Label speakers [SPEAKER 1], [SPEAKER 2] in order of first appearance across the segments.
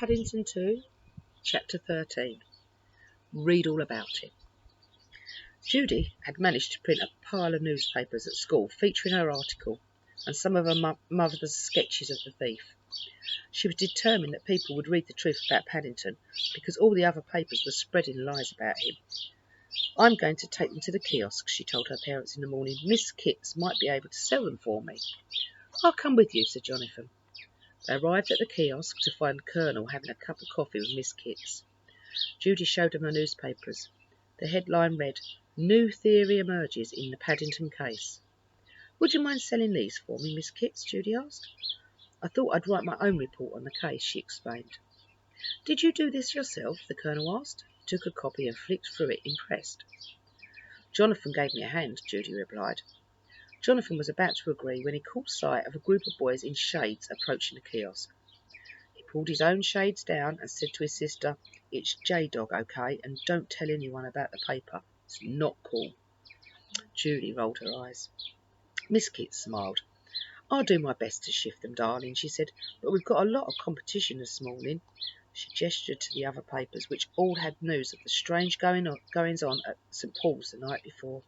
[SPEAKER 1] Paddington 2, Chapter 13. Read all about it. Judy had managed to print a pile of newspapers at school featuring her article and some of her mother's sketches of the thief. She was determined that people would read the truth about Paddington because all the other papers were spreading lies about him. "I'm going to take them to the kiosk," she told her parents in the morning. "Miss Kitts might be able to sell them for me." "I'll come with you," said Jonathan. They arrived at the kiosk to find the Colonel having a cup of coffee with Miss Kitts. Judy showed him the newspapers. The headline read, "New theory emerges in the Paddington case." "Would you mind selling these for me, Miss Kitts?" Judy asked. "I thought I'd write my own report on the case," she explained. "Did you do this yourself?" the Colonel asked. He took a copy and flicked through it, impressed. "Jonathan gave me a hand," Judy replied. Jonathan was about to agree when he caught sight of a group of boys in shades approaching the kiosk. He pulled his own shades down and said to his sister, "It's J-Dog, okay, and don't tell anyone about the paper. It's not cool." Judy rolled her eyes. Miss Kitts smiled. "I'll do my best to shift them, darling," she said, "but we've got a lot of competition this morning." She gestured to the other papers, which all had news of the strange goings-on at St. Paul's the night before.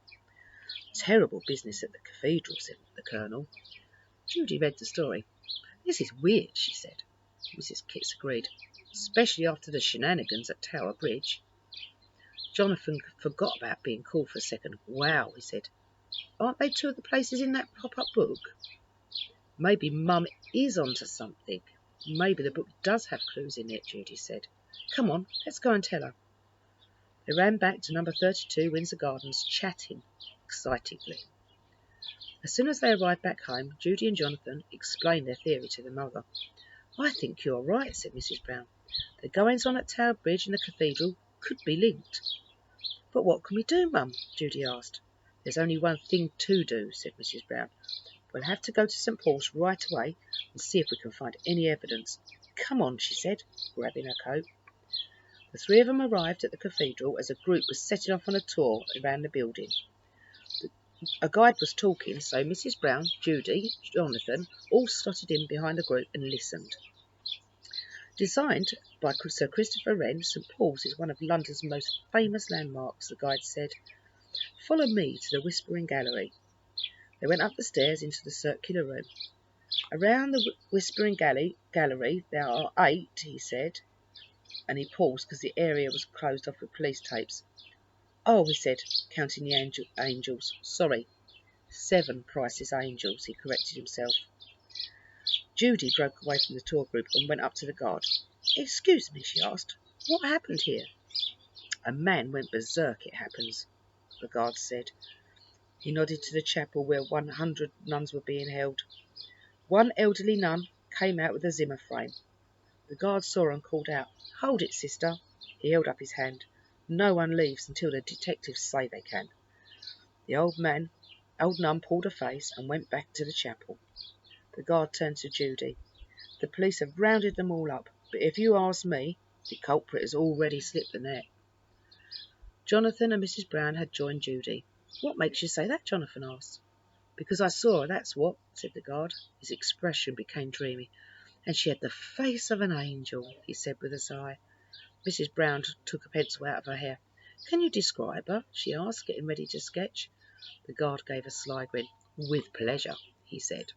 [SPEAKER 1] "Terrible business at the cathedral," said the Colonel. Judy read the story. "This is weird," she said. Mrs. Kitts agreed, "especially after the shenanigans at Tower Bridge." Jonathan forgot about being called for a second. "Wow," he said. "Aren't they two of the places in that pop-up book?" "Maybe Mum is onto something. Maybe the book does have clues in it," Judy said. "Come on, let's go and tell her." They ran back to number 32 Windsor Gardens, chatting excitedly. As soon as they arrived back home, Judy and Jonathan explained their theory to their mother. "I think you're right," said Mrs. Brown. "The goings-on at Tower Bridge and the cathedral could be linked." "But what can we do, Mum?" Judy asked. "There's only one thing to do," said Mrs. Brown. "We'll have to go to St. Paul's right away and see if we can find any evidence." "Come on," she said, grabbing her coat. The three of them arrived at the cathedral as a group was setting off on a tour around the building. A guide was talking, so Mrs. Brown, Judy, Jonathan all slotted in behind the group and listened. "Designed by Sir Christopher Wren, St. Paul's is one of London's most famous landmarks," the guide said. "Follow me to the Whispering Gallery." They went up the stairs into the circular room. "Around the Whispering Gallery there are 8, he said, and he paused because the area was closed off with police tapes. "Oh," he said, counting the angels. "Sorry, 7 priceless angels," he corrected himself. Judy broke away from the tour group and went up to the guard. "Excuse me," she asked, "what happened here?" "A man went berserk, it happens," the guard said. He nodded to the chapel where 100 nuns were being held. One elderly nun came out with a Zimmer frame. The guard saw her and called out, "Hold it, sister." He held up his hand. "No one leaves until the detectives say they can." The old nun pulled a face and went back to the chapel. The guard turned to Judy. "The police have rounded them all up, but if you ask me, the culprit has already slipped the net." Jonathan and Mrs. Brown had joined Judy. "What makes you say that?" Jonathan asked. "Because I saw her, that's what," said the guard. His expression became dreamy. "And she had the face of an angel," he said with a sigh. Mrs. Brown took a pencil out of her hair. "Can you describe her?" she asked, getting ready to sketch. The guard gave a sly grin. "With pleasure," he said.